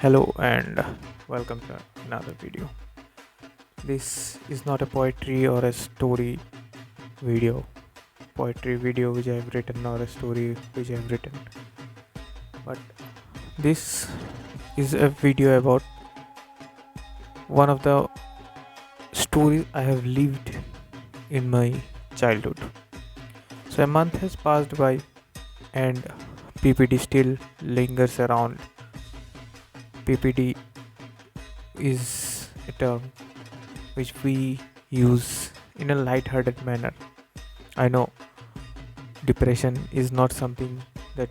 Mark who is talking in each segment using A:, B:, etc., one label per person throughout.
A: Hello and welcome to another video. This is not a poetry or a story video, poetry video which I have written or a story which I have written, but this is a video about one of the stories I have lived in my childhood. So a month has passed by and PPD still lingers around. PPD is a term which we use in a light-hearted manner. I know depression is not something that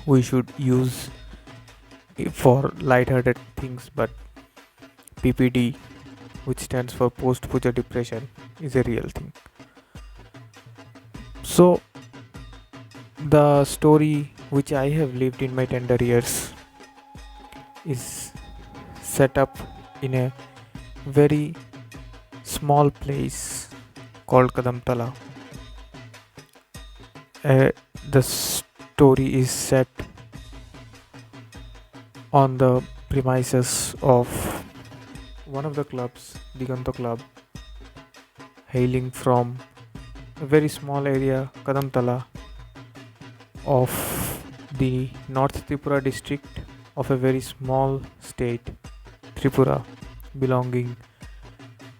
A: we should use for light-hearted things, but PPD, which stands for post puja depression, is a real thing. So the story which I have lived in my tender years is set up in a very small place called Kadamtala. The story is set on the premises of one of the clubs, Diganto Club, hailing from a very small area, Kadamtala, of the North Tripura district of a very small state, Tripura, belonging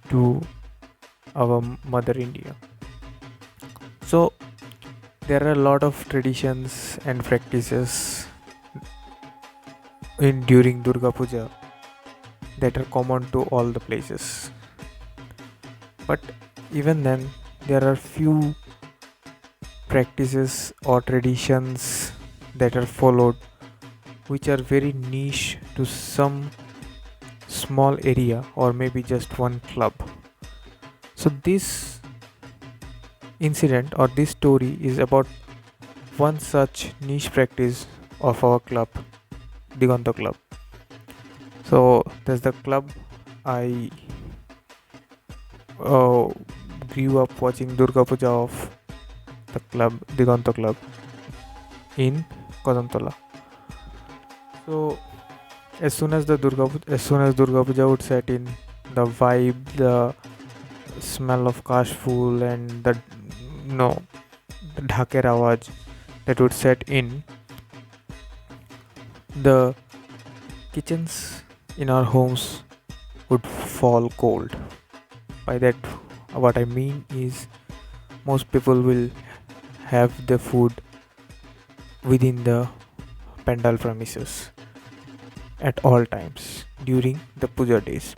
A: to our mother India. So there are a lot of traditions and practices in during Durga Puja that are common to all the places. But even then, there are few practices or traditions that are followed which are very niche to some small area or maybe just one club. So this incident or this story is about one such niche practice of our club, Diganto Club. So there's the club I grew up watching Durga Puja of, the club Diganto Club in Kodamtola. So as soon as Durga Puja would set in, the vibe, the smell of kashful and the dhaker awaj that would set in, the kitchens in our homes would fall cold. By that, what I mean is most people will have the food within the pandal premises at all times during the puja days.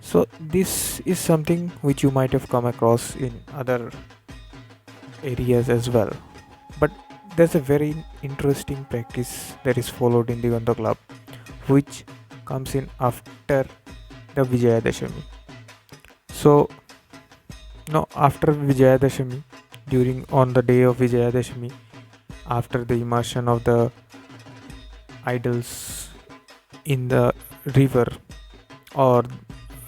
A: So this is something which you might have come across in other areas as well, but there's a very interesting practice that is followed in the Diganto Club, which comes in after the Vijayadashami. So after Vijayadashami, on the day of Vijayadashami, after the immersion of the idols in the river or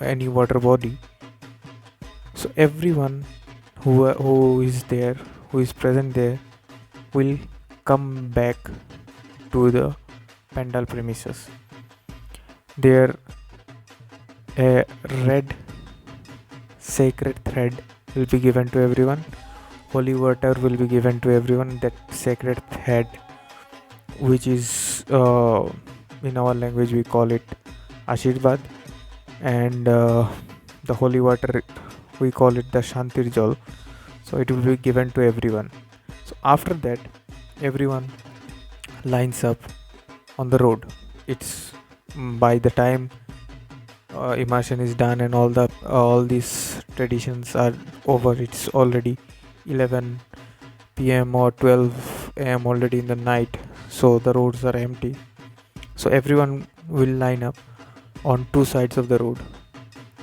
A: any water body, so everyone who is there, who is present there, will come back to the pandal premises. There a red sacred thread will be given to everyone. Holy water will be given to everyone. That sacred thread, which is in our language we call it Ashirvad, and the holy water we call it the Shantir Jal. So it will be given to everyone. So after that, everyone lines up on the road. It's by the time immersion is done and all these traditions are over, it's already 11 p.m. or 12 a.m. already in the night, so the roads are empty. So everyone will line up on two sides of the road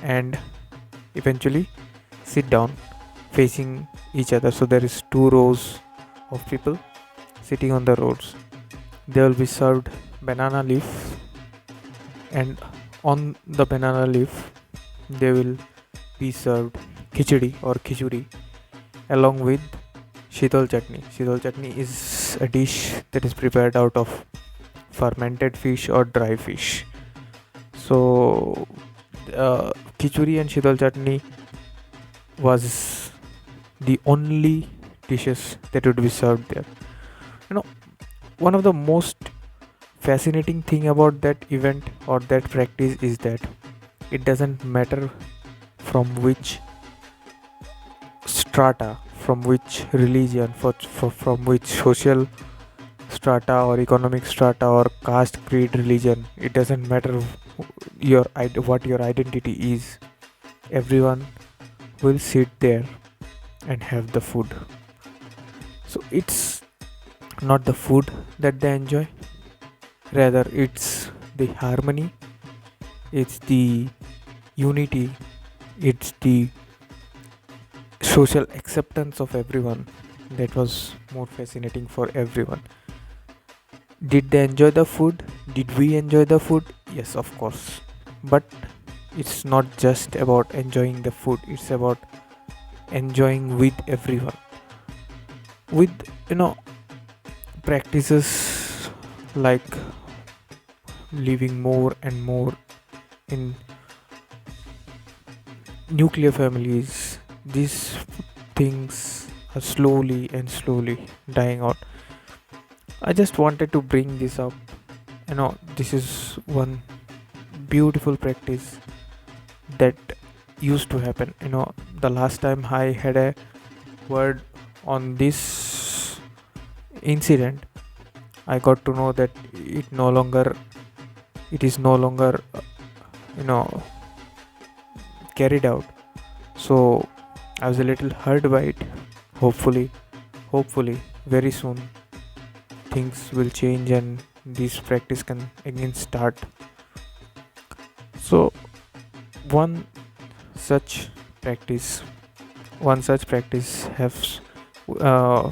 A: and eventually sit down facing each other. So there is two rows of people sitting on the roads. They will be served banana leaf, and on the banana leaf they will be served khichdi or khichuri along with Shidal chutney. Shidal chutney is a dish that is prepared out of fermented fish or dry fish. So khichuri and shidal chutney was the only dishes that would be served there. You know, one of the most fascinating thing about that event or that practice is that it doesn't matter from which strata, from which religion, from which social strata or economic strata or caste, creed, religion. It doesn't matter what your identity is. Everyone will sit there and have the food. So it's not the food that they enjoy, rather it's the harmony, it's the unity, it's the social acceptance of everyone that was more fascinating for everyone. Did they enjoy the food? Did we enjoy the food? Yes, of course. But it's not just about enjoying the food, it's about enjoying with everyone. With, practices like living more and more in nuclear families, these things are slowly and slowly dying out. I just wanted to bring this up. This is one beautiful practice that used to happen. The last time I had a word on this incident, I got to know that it is no longer you know carried out. So I was a little hurt by it. Hopefully very soon things will change and this practice can again start. So one such practice one such practice has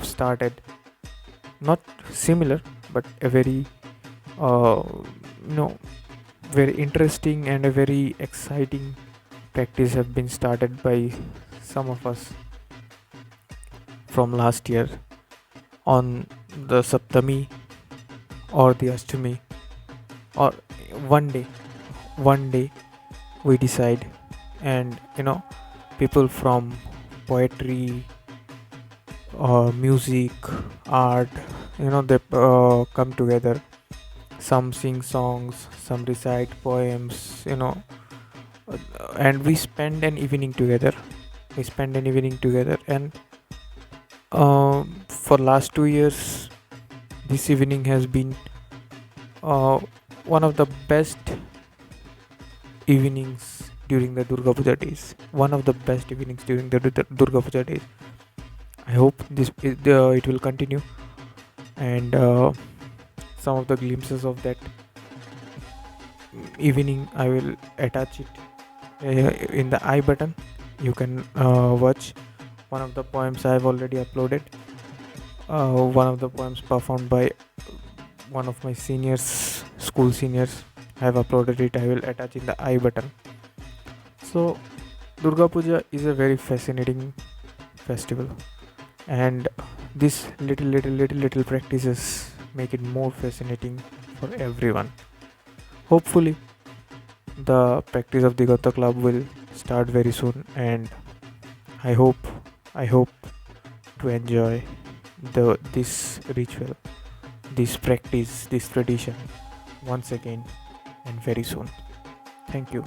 A: started, not similar but a very uh, you know very interesting and a very exciting practice have been started by some of us from last year on the Saptami or the Ashtami, or one day we decide, and people from poetry or music, art, they come together. Some sing songs, some recite poems, and we spend an evening together. And for last 2 years, this evening has been one of the best evenings during the Durga Puja days. One of the best evenings during the Durga Puja days. I hope it will continue, and some of the glimpses of that evening I will attach it in the I button. You can watch one of the poems I have already uploaded. One of the poems performed by one of my school seniors. I have uploaded it. I will attach in the I button. So Durga Puja is a very fascinating festival, and these little practices make it more fascinating for everyone. Hopefully the practice of the Gata Club will start very soon, and I hope to enjoy this ritual, this practice, this tradition once again and very soon. Thank you.